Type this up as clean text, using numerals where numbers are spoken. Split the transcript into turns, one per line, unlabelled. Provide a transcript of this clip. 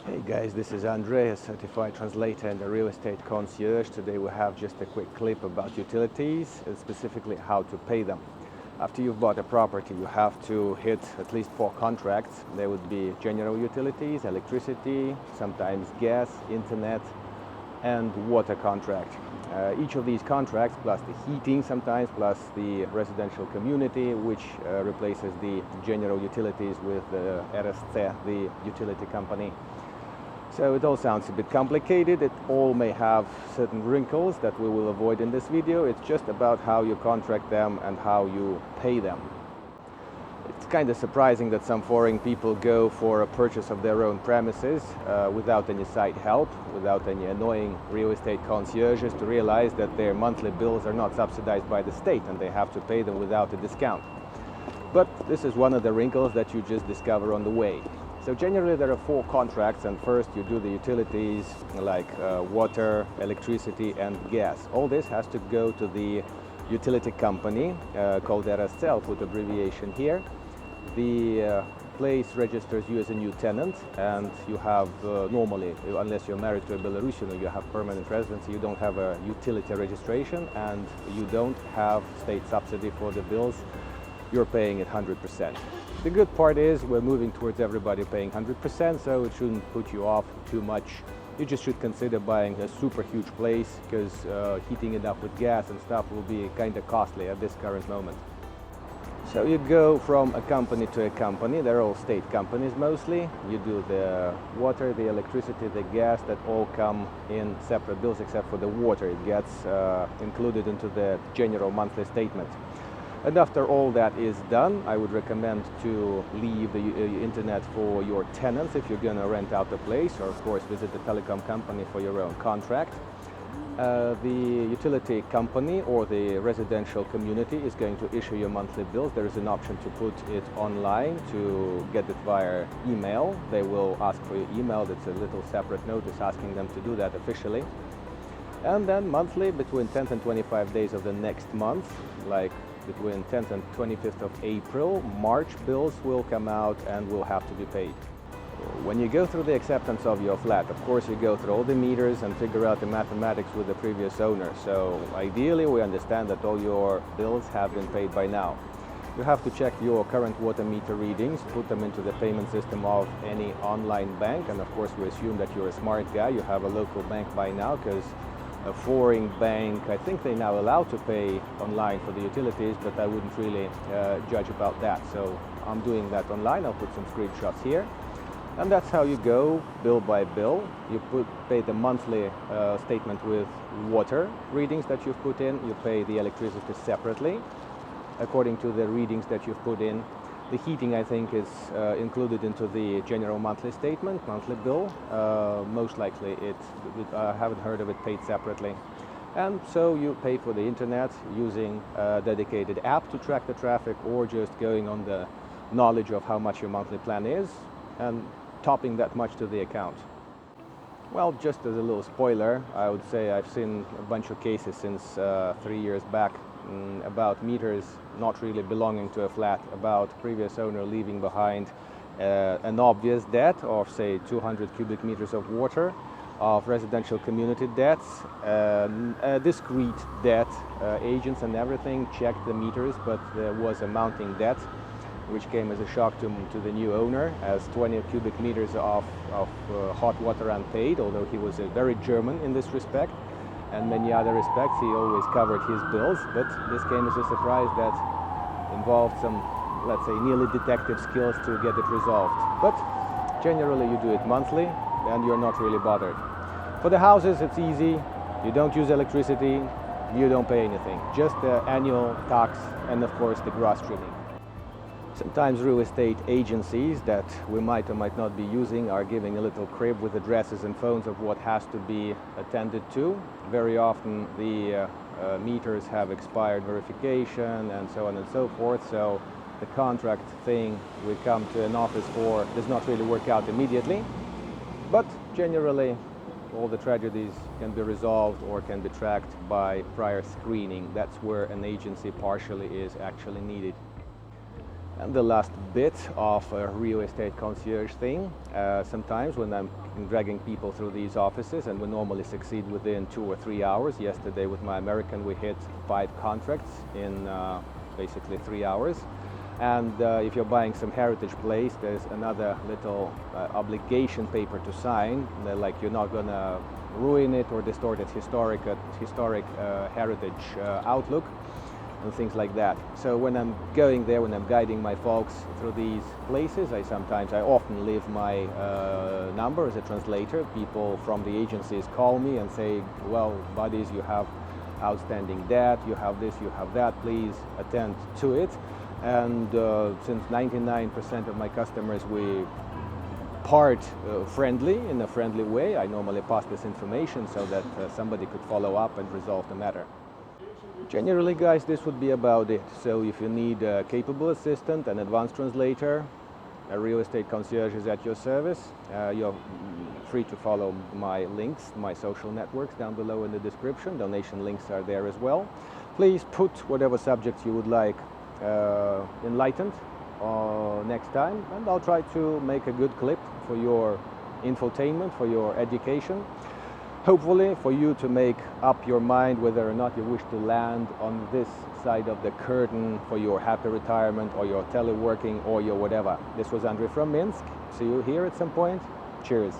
Hey guys, this is Andrei, a certified translator and a real estate concierge. Today we have just a quick clip about utilities and specifically how to pay them. After you've bought a property, you have to hit at least 4 contracts. There would be general utilities, electricity, sometimes gas, internet, and water contract. Each of these contracts, plus the heating sometimes, plus the residential community, which replaces the general utilities with the RSC, the utility company. So it all sounds a bit complicated. It all may have certain wrinkles that we will avoid in this video. It's just about how you contract them and how you pay them. It's kind of surprising that some foreign people go for a purchase of their own premises without any side help, without any annoying real estate concierges, to realize that their monthly bills are not subsidized by the state and they have to pay them without a discount. But this is one of the wrinkles that you just discover on the way. So generally there are 4 contracts, and first you do the utilities like water, electricity and gas. All this has to go to the utility company called RSC. I'll put abbreviation here. The place registers you as a new tenant, and you have normally, unless you're married to a Belarusian or you have permanent residency, you don't have a utility registration and you don't have state subsidy for the bills. You're paying it 100%. The good part is we're moving towards everybody paying 100%, so it shouldn't put you off too much. You just should consider buying a super huge place, because heating it up with gas and stuff will be kind of costly at this current moment. So you go from a company to a company. They're all state companies mostly. You do the water, the electricity, the gas, that all come in separate bills, except for the water. It gets included into the general monthly statement. And after all that is done, I would recommend to leave the internet for your tenants if you're going to rent out the place, or of course visit the telecom company for your own contract. The utility company or the residential community is going to issue your monthly bills. There is an option to put it online, to get it via email. They will ask for your email. That's a little separate notice asking them to do that officially. And then monthly, between 10th and 25 days of the next month, like between 10th and 25th of April, March bills will come out and will have to be paid. When you go through the acceptance of your flat, of course you go through all the meters and figure out the mathematics with the previous owner. So ideally we understand that all your bills have been paid by now. You have to check your current water meter readings, put them into the payment system of any online bank, and of course we assume that you're a smart guy, you have a local bank by now, because a foreign bank, I think they're now allowed to pay online for the utilities, but I wouldn't really judge about that. So I'm doing that online. I'll put some screenshots here. And that's how you go, bill by bill. You pay the monthly statement with water readings that you've put in. You pay the electricity separately, according to the readings that you've put in. The heating, I think, is included into the general monthly statement, monthly bill. Most likely I haven't heard of it paid separately. And so you pay for the internet using a dedicated app to track the traffic, or just going on the knowledge of how much your monthly plan is and topping that much to the account. Well, just as a little spoiler, I would say I've seen a bunch of cases since 3 years back about meters not really belonging to a flat, about previous owner leaving behind an obvious debt of, say, 200 cubic meters of water, of residential community debts, a discrete debt. Agents and everything checked the meters, but there was a mounting debt, which came as a shock to the new owner, as 20 cubic meters of hot water unpaid, although he was very German in this respect. And many other respects, he always covered his bills, but this came as a surprise that involved some, let's say, nearly detective skills to get it resolved. But generally you do it monthly and you're not really bothered. For the houses it's easy. You don't use electricity, you don't pay anything, just the annual tax and of course the grass trimming. Sometimes real estate agencies that we might or might not be using are giving a little crib with addresses and phones of what has to be attended to. Very often the meters have expired verification and so on and so forth, so the contract thing we come to an office for does not really work out immediately. But generally all the tragedies can be resolved or can be tracked by prior screening. That's where an agency partially is actually needed. And the last bit of a real estate concierge thing, sometimes when I'm dragging people through these offices, and we normally succeed within 2 or 3 hours. Yesterday with my American we hit 5 contracts in basically 3 hours. And if you're buying some heritage place, there's another little obligation paper to sign, like you're not gonna ruin it or distort its historic heritage outlook and things like that. So when I'm going there, when I'm guiding my folks through these places, I often leave my number as a translator. People from the agencies call me and say, well, buddies, you have outstanding debt, you have this, you have that, please attend to it. And since 99% of my customers, we part friendly, in a friendly way, I normally pass this information so that somebody could follow up and resolve the matter. Generally, guys, this would be about it. So if you need a capable assistant, an advanced translator, a real estate concierge is at your service. You're free to follow my links, my social networks down below in the description. Donation links are there as well. Please put whatever subjects you would like enlightened next time, and I'll try to make a good clip for your infotainment, for your education. Hopefully for you to make up your mind whether or not you wish to land on this side of the curtain for your happy retirement or your teleworking or your whatever. This was Andrei from Minsk. See you here at some point. Cheers.